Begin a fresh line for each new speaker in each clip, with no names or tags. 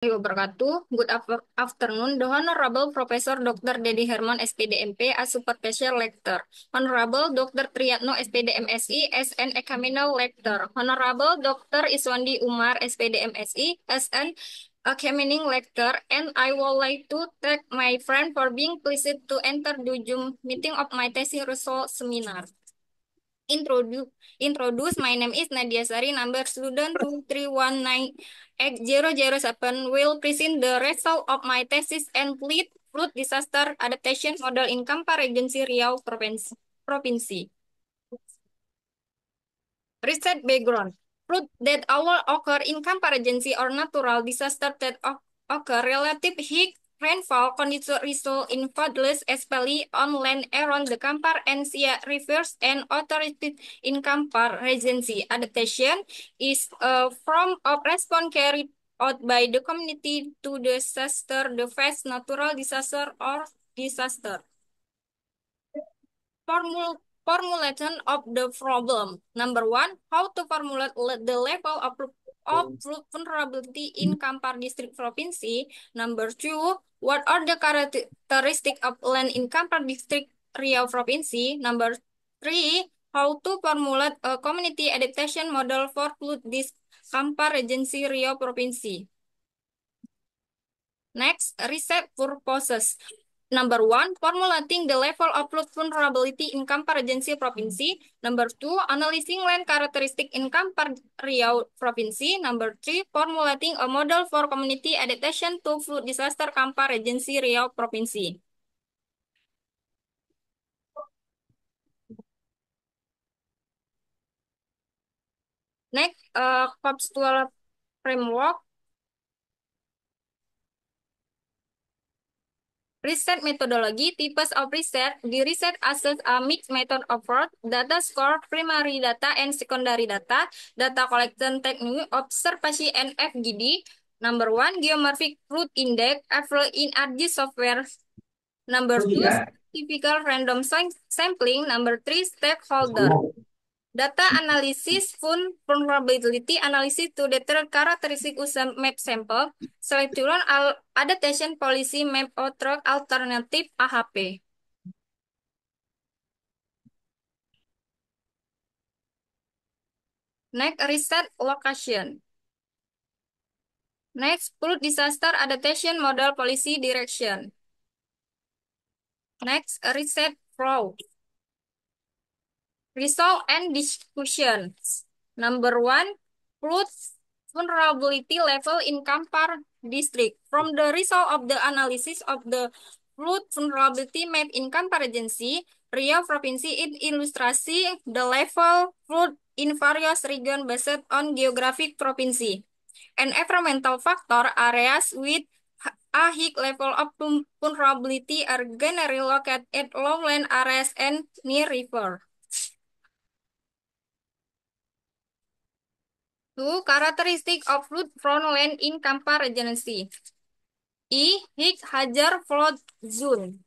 Wabarakatuh. Good afternoon, the Honorable Professor Dr. Dedi Herman, SPD MP, as Supervisor Lecturer. Honorable Dr. Triyatno, SPD MSI, as an Examinal Lecturer. Honorable Dr. Iswandi Umar, SPD MSI, as an Examining Lecturer. And I would like to thank my friend for being pleased to enter the Zoom meeting of my thesis result seminar. Introduce, introduce. My name is Nadia Sari, number student 231980007. Will present the result of my thesis and lead flood disaster adaptation model in Kampar Regency Riau Provinsi. Research background. Flood that all occur in Kampar Regency or natural disaster that occur relative high rainfall conditions result in floodless, especially on land around the Kampar and Sia rivers and authorities in Kampar Regency. Adaptation is a form of response carried out by the community to disaster, the first natural disaster or disaster. Formulation of the problem. Number one, how to formulate the level of vulnerability in Kampar District Provinsi. Number two, what are the characteristics of land in Kampar District Riau Provinsi. Number three, how to formulate a community adaptation model for flood this Kampar Regency Riau Provinsi. Next, research purposes. Number one, formulating the level of flood vulnerability in Kampar Regency Provinsi. Number two, analyzing land characteristic in Kampar Riau Provinsi. Number three, formulating a model for community adaptation to flood disaster Kampar Regency Riau Provinsi. Next, conceptual framework. Research methodology, types of research. The research assess a mixed method approach, data score, primary data, and secondary data, data collection technique, observation, and FGD. Number one, geomorphic flood index, available in RG software. Number two, typical random sampling. Number three, stakeholder. Data analysis, vulnerability analysis to determine characteristic user map sample, selection adaptation policy map or track alternative AHP. Next, research location. Next, flood disaster adaptation model policy direction. Next, research flow. Result and discussion. Number one, flood vulnerability level in Kampar district. From the result of the analysis of the flood vulnerability map in Kampar Regency, Riau Provinsi, it illustrasi the level flood in various regions based on geographic provinsi and environmental factor. Areas with a high level of vulnerability are generally located at lowland areas and near river. Two, characteristic of flood-prone land in Kampar Regency. High Hajar flood zone.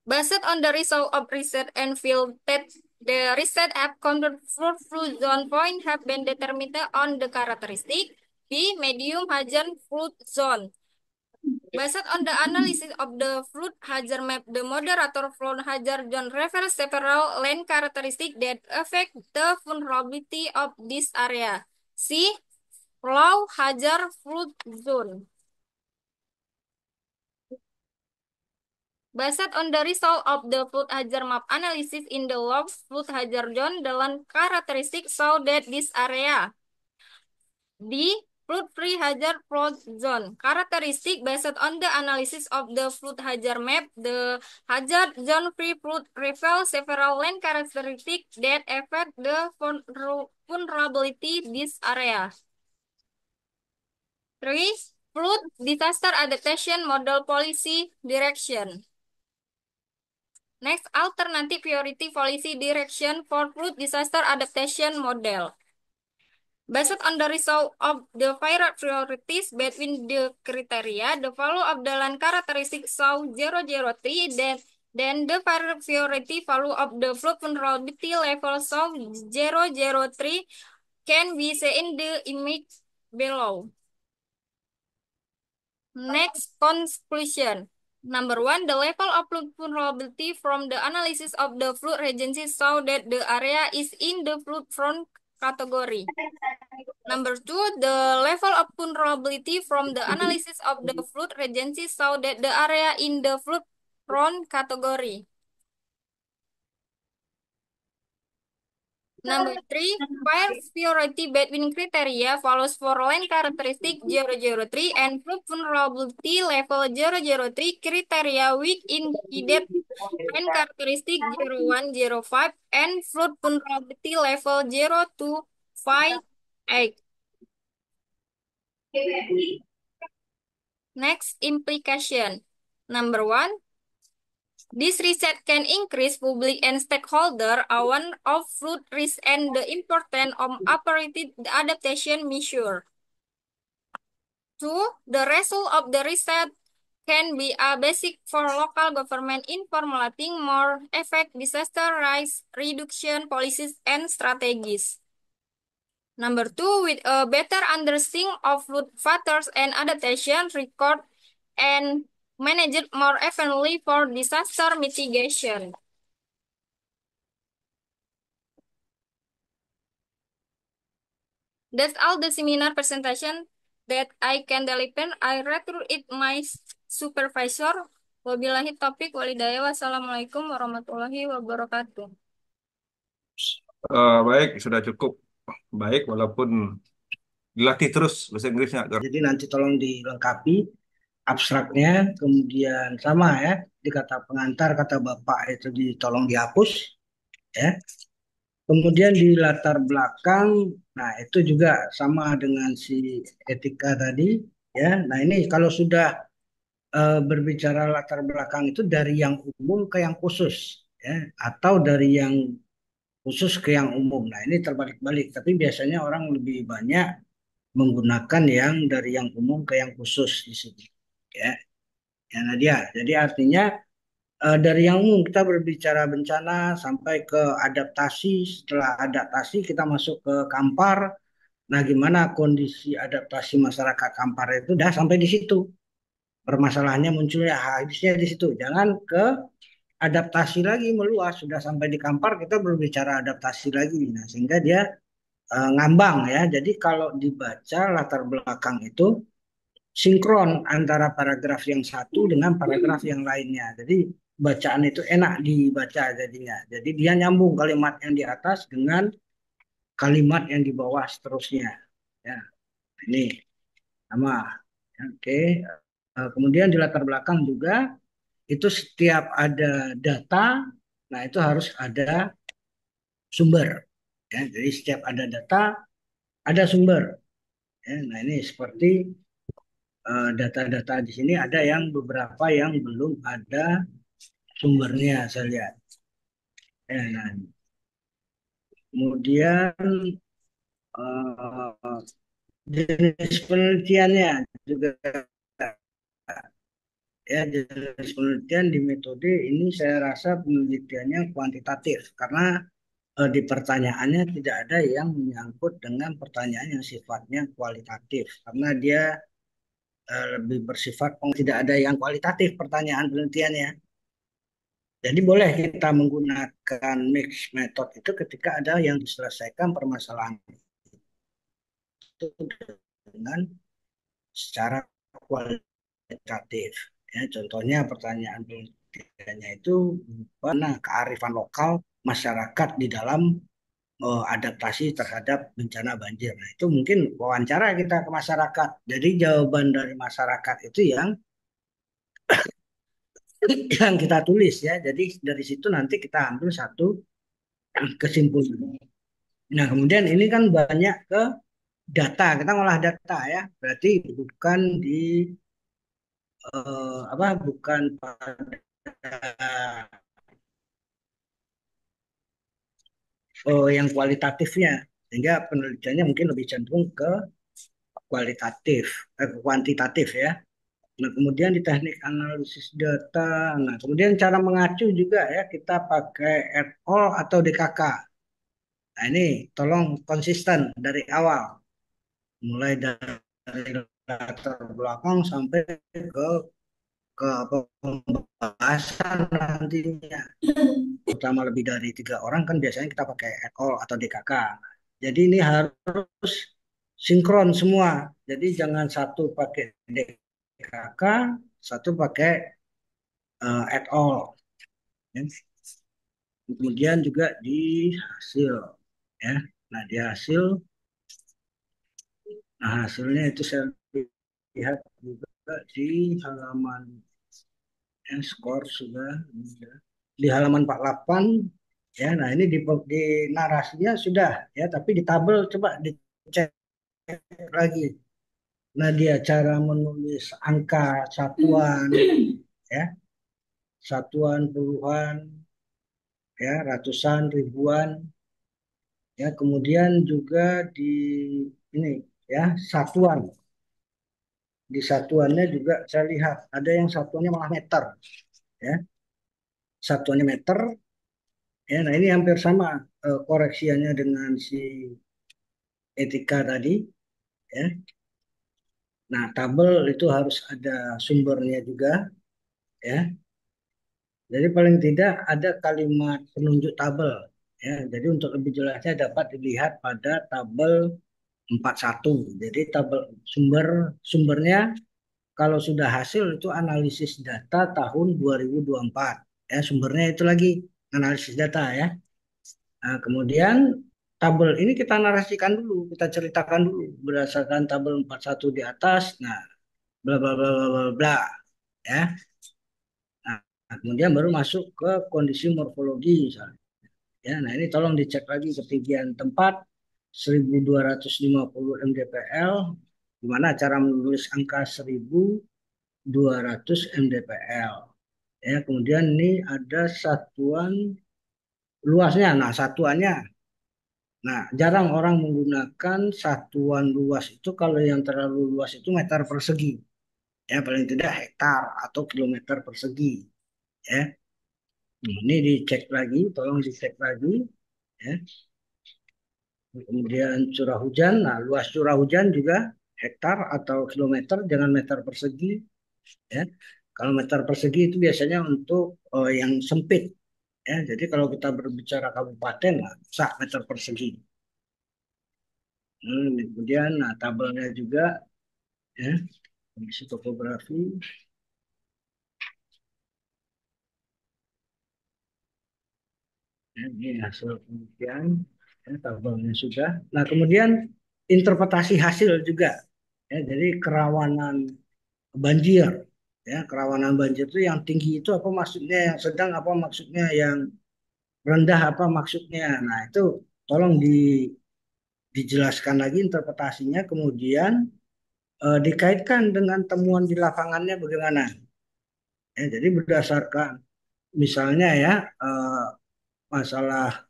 Based on the result of research and field that the research have conducted flood zone point have been determined on the characteristic. B, medium Hajar flood zone. Based on the analysis of the flood hazard map, the moderator flood hazard zone refers several land characteristics that affect the vulnerability of this area. C, low hazard flood zone. Based on the result of the flood hazard map analysis in the low flood hazard zone, the land characteristics show that this area. D, flood-free hazard flood zone. Characteristic based on the analysis of the flood hazard map, the hazard zone free flood reveals several land characteristics that affect the vulnerability this area. 3. Flood disaster adaptation model policy direction. Next, alternative priority policy direction for flood disaster adaptation model. Based on the result of the priorities between the criteria, the value of the land characteristic show 003, then the priority value of the flood vulnerability level show 003 can be seen in the image below. Next, conclusion. Number one, the level of flood vulnerability from the analysis of the flood regency show that the area is in the flood prone category. Number two, the level of vulnerability from the analysis of the flood regency show that the area in the flood prone category. Number three, fire priority between criteria follows for line characteristic 003 and flood vulnerability level 003 criteria weak in depth line characteristic 0105 and flood vulnerability level 0258. Next implication. Number one, this reset can increase public and stakeholder awareness of flood risk and the importance of appropriate adaptation measure. Two, the result of the reset can be a basic for local government in formulating more effective disaster risk reduction policies and strategies. Number two, with a better understanding of flood factors and adaptation record and managed more effectively for disaster mitigation. That's all the seminar presentation that I can deliver. I return it my supervisor. Wabillahi taufiq walhidayah. Wassalamualaikum warahmatullahi wabarakatuh.
Baik, sudah cukup baik walaupun dilatih terus bahasa Inggrisnya.
Jadi nanti tolong dilengkapi abstraknya, kemudian sama ya, di kata pengantar, kata Bapak itu tolong dihapus ya. Kemudian di latar belakang, nah itu juga sama dengan si etika tadi ya. Nah ini kalau sudah berbicara latar belakang itu dari yang umum ke yang khusus ya, atau dari yang khusus ke yang umum. Nah ini terbalik-balik, tapi biasanya orang lebih banyak menggunakan yang dari yang umum ke yang khusus di sini ya. Ya Nadia, jadi artinya dari yang umum kita berbicara bencana sampai ke adaptasi, setelah adaptasi kita masuk ke Kampar. Nah, gimana kondisi adaptasi masyarakat Kampar itu dah sampai di situ. Permasalahannya munculnya habisnya di situ. Jangan ke adaptasi lagi meluas, sudah sampai di Kampar kita berbicara adaptasi lagi. Nah, sehingga dia ngambang ya. Jadi kalau dibaca latar belakang itu sinkron antara paragraf yang satu dengan paragraf yang lainnya. Jadi bacaan itu enak dibaca jadinya. Jadi dia nyambung kalimat yang di atas dengan kalimat yang di bawah seterusnya. Ya, ini sama. Oke. Kemudian di latar belakang juga itu setiap ada data, nah itu harus ada sumber. Ya, jadi setiap ada data ada sumber. Ya, nah ini seperti data-data di sini ada yang beberapa yang belum ada sumbernya saya lihat. Nah, kemudian eh, jenis penelitiannya juga ya, jenis penelitian di metode ini saya rasa penelitiannya kuantitatif karena di pertanyaannya tidak ada yang menyangkut dengan pertanyaan yang sifatnya kualitatif karena dia lebih bersifat tidak ada yang kualitatif pertanyaan penelitiannya. Jadi boleh kita menggunakan mix method itu ketika ada yang diselesaikan permasalahan itu dengan secara kualitatif. Ya, contohnya pertanyaan penelitiannya itu mana kearifan lokal masyarakat di dalam adaptasi terhadap bencana banjir. Nah, itu mungkin wawancara kita ke masyarakat. Jadi jawaban dari masyarakat itu yang kita tulis ya. Jadi dari situ nanti kita ambil satu kesimpulan. Nah, kemudian ini kan banyak ke data, kita ngolah data ya. Berarti bukan di bukan pada yang kualitatifnya. Sehingga penelitiannya mungkin lebih cenderung ke kualitatif, kuantitatif ya. Nah, kemudian di teknik analisis data, nah kemudian cara mengacu juga ya, kita pakai et al atau DKK. Nah, ini tolong konsisten dari awal. Mulai dari latar belakang sampai ke pembahasan nantinya. Terutama lebih dari 3 orang kan biasanya kita pakai et al atau DKK. Jadi ini harus sinkron semua. Jadi jangan satu pakai DKK, satu pakai et al. Ya. Kemudian juga di hasil, ya. Nah di hasil, nah hasilnya itu saya lihat juga di halaman skor sudah di halaman 48, ya. Nah ini di narasinya sudah, ya, tapi di tabel coba dicek lagi. Nah dia cara menulis angka satuan, ya, satuan, puluhan, ya, ratusan, ribuan, ya, kemudian juga di ini, ya, satuan. Di satuannya juga saya lihat ada yang satuannya malah meter, ya, satuannya meter, ya. Nah ini hampir sama koreksiannya dengan si etika tadi, ya. Nah tabel itu harus ada sumbernya juga, ya. Jadi paling tidak ada kalimat penunjuk tabel, ya. Jadi untuk lebih jelasnya dapat dilihat pada tabel 41. Jadi tabel sumbernya kalau sudah hasil itu analisis data tahun 2024, ya, sumbernya itu lagi analisis data, ya. Nah, kemudian tabel ini kita narasikan dulu, kita ceritakan dulu berdasarkan tabel 41 di atas. Nah, bla bla bla bla bla bla, ya. Nah, kemudian baru masuk ke kondisi morfologi misalnya. Ya, nah ini tolong dicek lagi ketinggian tempat 1250 mdpl, gimana cara menulis angka 1200 mdpl. Ya, kemudian ini ada satuan luasnya. Nah, satuannya. Nah, jarang orang menggunakan satuan luas itu kalau yang terlalu luas itu meter persegi. Ya, paling tidak hektar atau kilometer persegi. Ya, ini dicek lagi, tolong dicek lagi. Ya. Kemudian curah hujan. Nah, luas curah hujan juga hektar atau kilometer, jangan meter persegi. Ya, kalau meter persegi itu biasanya untuk yang sempit. Ya, jadi kalau kita berbicara kabupaten, nah, bisa meter persegi. Kemudian, nah, tabelnya juga, ya, kondisi topografi. Ya, ini hasil penelitian, ya, tabelnya sudah. Nah, kemudian interpretasi hasil juga. Ya, jadi kerawanan banjir, ya, kerawanan banjir itu yang tinggi itu apa maksudnya, yang sedang apa maksudnya, yang rendah apa maksudnya. Nah, itu tolong dijelaskan lagi interpretasinya, kemudian dikaitkan dengan temuan di lapangannya bagaimana. Ya, jadi berdasarkan misalnya, ya, masalah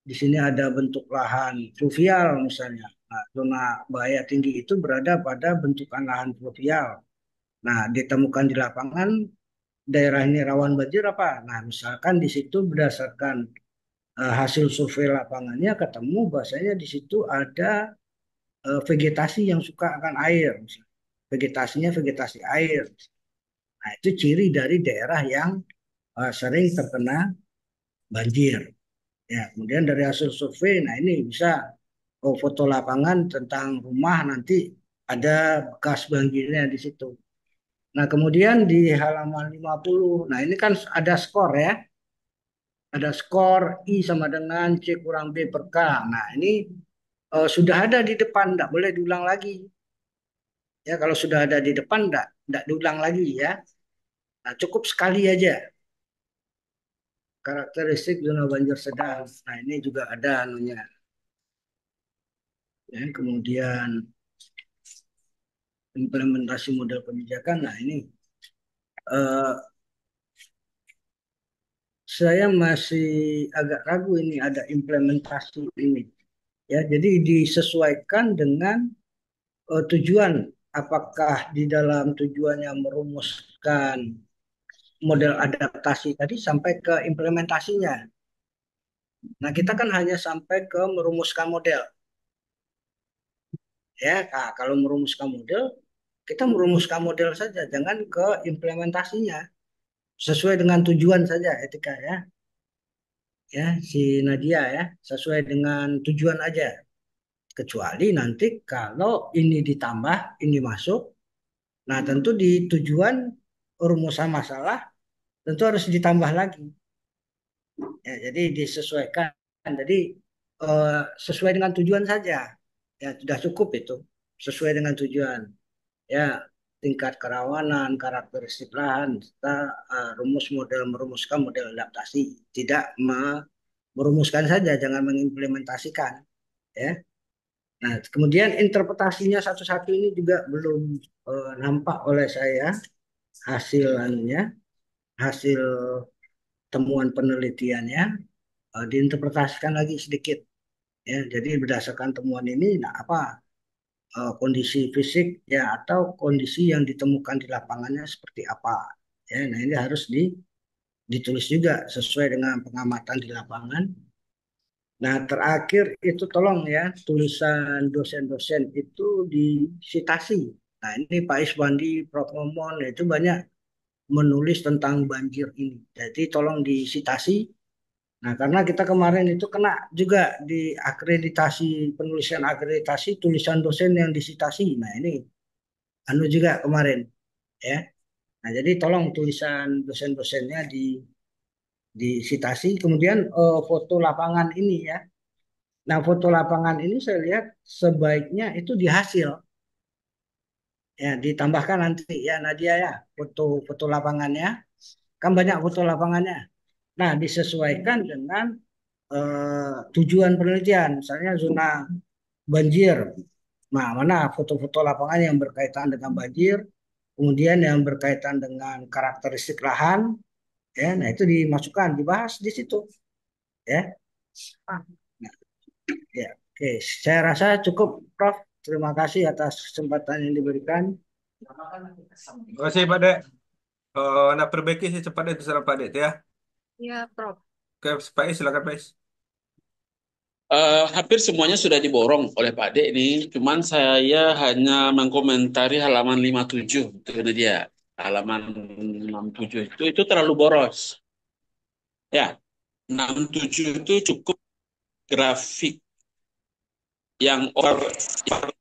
di sini ada bentuk lahan fluvial misalnya. Nah, zona bahaya tinggi itu berada pada bentukan lahan fluvial. Nah, ditemukan di lapangan daerah ini rawan banjir apa? Nah, misalkan di situ berdasarkan hasil survei lapangannya ketemu bahasanya di situ ada vegetasi yang suka akan air. Vegetasinya vegetasi air. Nah, itu ciri dari daerah yang sering terkena banjir. Ya, kemudian dari hasil survei, nah ini bisa foto lapangan tentang rumah nanti ada bekas banjirnya di situ. Nah, kemudian di halaman 50, nah ini kan ada skor, ya. Ada skor I sama dengan C kurang B per K. Nah, ini sudah ada di depan, tidak boleh diulang lagi. Ya, kalau sudah ada di depan, tidak diulang lagi, ya. Nah, cukup sekali aja. Karakteristik zona banjir sedang. Nah, ini juga ada anunya. Ya, kemudian implementasi model kebijakan. Nah, ini eh, saya masih agak ragu ini ada implementasi ini. Ya, jadi disesuaikan dengan tujuan. Apakah di dalam tujuannya merumuskan model adaptasi tadi sampai ke implementasinya. Nah, kita kan hanya sampai ke merumuskan model. Ya, nah, kalau merumuskan model, Kita merumuskan model saja, jangan ke implementasinya. Sesuai dengan tujuan saja etika ya. Ya, si Nadia ya, sesuai dengan tujuan aja. Kecuali nanti kalau ini ditambah, ini masuk, nah tentu di tujuan rumusan masalah tentu harus ditambah lagi. Ya, jadi disesuaikan. Jadi sesuai dengan tujuan saja. Ya, sudah cukup itu. Sesuai dengan tujuan. Ya, tingkat kerawanan, karakteristik lahan, serta merumuskan model adaptasi. Tidak merumuskan saja, jangan mengimplementasikan. Ya. Nah, kemudian interpretasinya satu-satu ini juga belum nampak oleh saya hasilnya, hasil temuan penelitiannya diinterpretasikan lagi sedikit. Ya, jadi berdasarkan temuan ini, nah apa kondisi fisik ya atau kondisi yang ditemukan di lapangannya seperti apa? Ya, nah ini harus ditulis juga sesuai dengan pengamatan di lapangan. Nah, terakhir itu tolong ya, tulisan dosen-dosen itu disitasi. Nah, ini Pak Iswandi, Prof. Momon, itu banyak menulis tentang banjir ini. Jadi tolong disitasi. Nah, karena kita kemarin itu kena juga di akreditasi, penulisan akreditasi, tulisan dosen yang disitasi. Nah, ini anu juga kemarin, ya. Nah, jadi tolong tulisan dosen-dosennya disitasi. Kemudian foto lapangan ini ya. Nah, foto lapangan ini saya lihat sebaiknya itu di hasil, ya ditambahkan nanti ya Nadia ya foto-foto lapangannya, kan banyak foto lapangannya. Nah, disesuaikan dengan tujuan penelitian, misalnya zona banjir. Nah, mana foto-foto lapangan yang berkaitan dengan banjir, kemudian yang berkaitan dengan karakteristik lahan, ya, nah itu dimasukkan, dibahas di situ, ya. Nah, ya, oke, saya rasa cukup, Prof. Terima kasih atas kesempatan yang diberikan.
Terima kasih Pak Dek. Nak perbaiki secepatnya itu saran Pak Dek ya.
Ya, Prof.
Oke, Pak Is, silakan Pak Is.
Hampir semuanya sudah diborong oleh Pak D ini, cuman saya hanya mengkomentari halaman 57 itu dia. Halaman 67 itu terlalu boros. Ya, 67 itu cukup grafik yang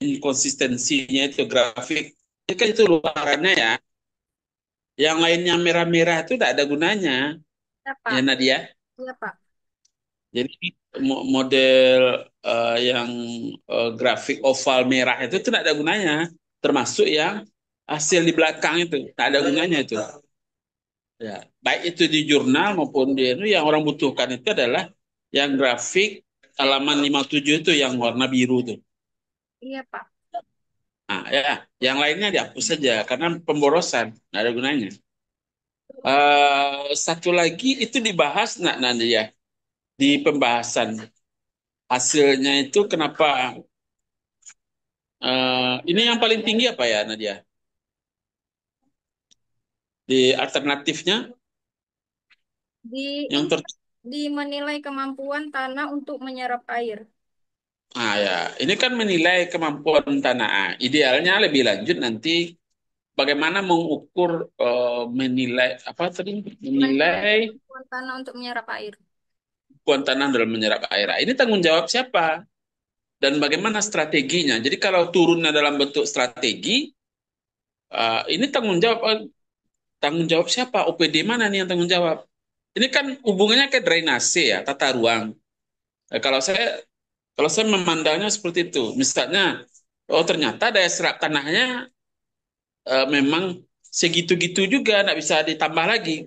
inkonsistensinya itu grafik. Itu kan itu luarannya ya. Yang lainnya merah-merah itu tidak ada gunanya.
Ya,
Ya
Pak.
Nadia.
Ya, Pak.
Jadi model yang grafik oval merah itu tidak ada gunanya, termasuk yang hasil di belakang itu tidak ada gunanya itu. Ya, baik itu di jurnal maupun di itu yang orang butuhkan itu adalah yang grafik halaman 57 itu yang warna biru tuh.
Iya, Pak.
Nah, ya, yang lainnya dihapus saja karena pemborosan, tidak ada gunanya. Satu lagi itu dibahas nanti ya di pembahasan hasilnya itu kenapa ini yang paling tinggi apa ya Nadia? Di alternatifnya
Di
yang
ini di menilai kemampuan tanah untuk menyerap air.
ya, ini kan menilai kemampuan tanah. Idealnya lebih lanjut nanti bagaimana mengukur menilai apa tadi?
Menilai
Menilai
kemampuan tanah untuk menyerap air.
kemampuan tanah dalam menyerap air. Ini tanggung jawab siapa? Dan bagaimana strateginya? Jadi kalau turunnya dalam bentuk strategi, ini tanggung jawab siapa? OPD mana nih yang tanggung jawab? Ini kan hubungannya ke drainase ya, tata ruang. Kalau saya memandangnya seperti itu, misalnya, oh ternyata daya serap tanahnya memang segitu-gitu juga, nggak bisa ditambah lagi.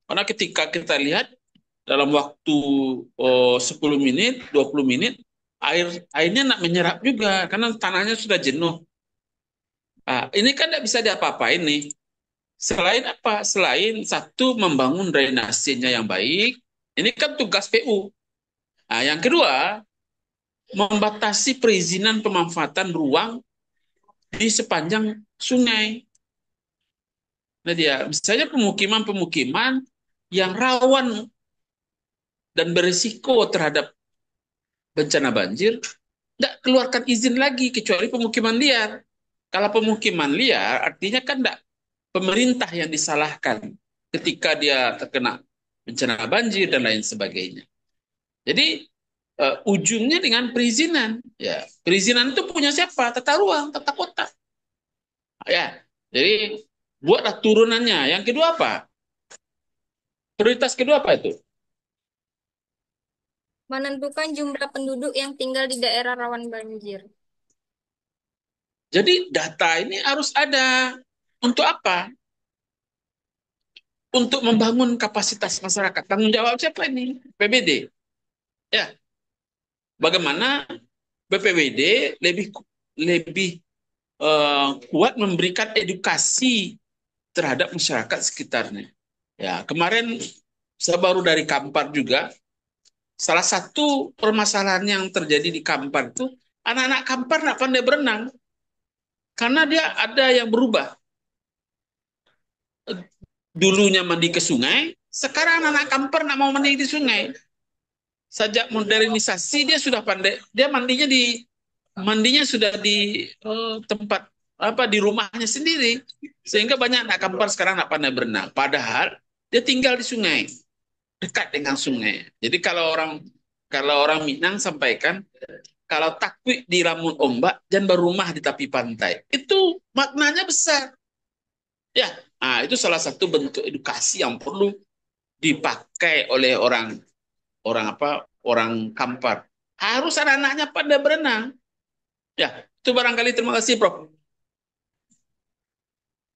Karena ketika kita lihat dalam waktu 10 menit, 20 menit, airnya nggak menyerap juga, karena tanahnya sudah jenuh. Nah, ini kan nggak bisa diapa-apain nih. Selain apa? Selain satu, membangun drainasenya yang baik, ini kan tugas PU. Nah, yang kedua, membatasi perizinan pemanfaatan ruang di sepanjang sungai. Nah dia, misalnya pemukiman-pemukiman yang rawan dan berisiko terhadap bencana banjir, tidak keluarkan izin lagi kecuali pemukiman liar. Kalau pemukiman liar, artinya kan enggak pemerintah yang disalahkan ketika dia terkena bencana banjir dan lain sebagainya. Jadi ujungnya dengan perizinan. Ya, perizinan itu punya siapa? Tata ruang, tata kota. Ya, jadi buatlah turunannya. Yang kedua apa? Prioritas kedua apa itu?
Menentukan jumlah penduduk yang tinggal di daerah rawan banjir.
Jadi data ini harus ada. Untuk apa? Untuk membangun kapasitas masyarakat. Tanggung jawab siapa ini? BPBD. Ya, bagaimana BPBD lebih lebih kuat memberikan edukasi terhadap masyarakat sekitarnya. Ya, kemarin saya baru dari Kampar juga. Salah satu permasalahan yang terjadi di Kampar itu anak-anak Kampar nggak pandai berenang karena dia ada yang berubah. Dulunya mandi ke sungai, sekarang anak-anak Kampar nggak mau mandi di sungai. Sejak modernisasi dia sudah pandai, dia mandinya sudah di tempat apa di rumahnya sendiri, sehingga banyak anak Kampar sekarang nggak pandai berenang. Padahal dia tinggal di sungai, dekat dengan sungai. Jadi kalau orang Minang sampaikan, kalau takwik di lamun ombak, jangan berumah di tepi pantai. Itu maknanya besar. Ya, nah, itu salah satu bentuk edukasi yang perlu dipakai oleh orang Kampar. Harus anak-anaknya pada berenang. Ya, itu barangkali. Terima kasih, Prof.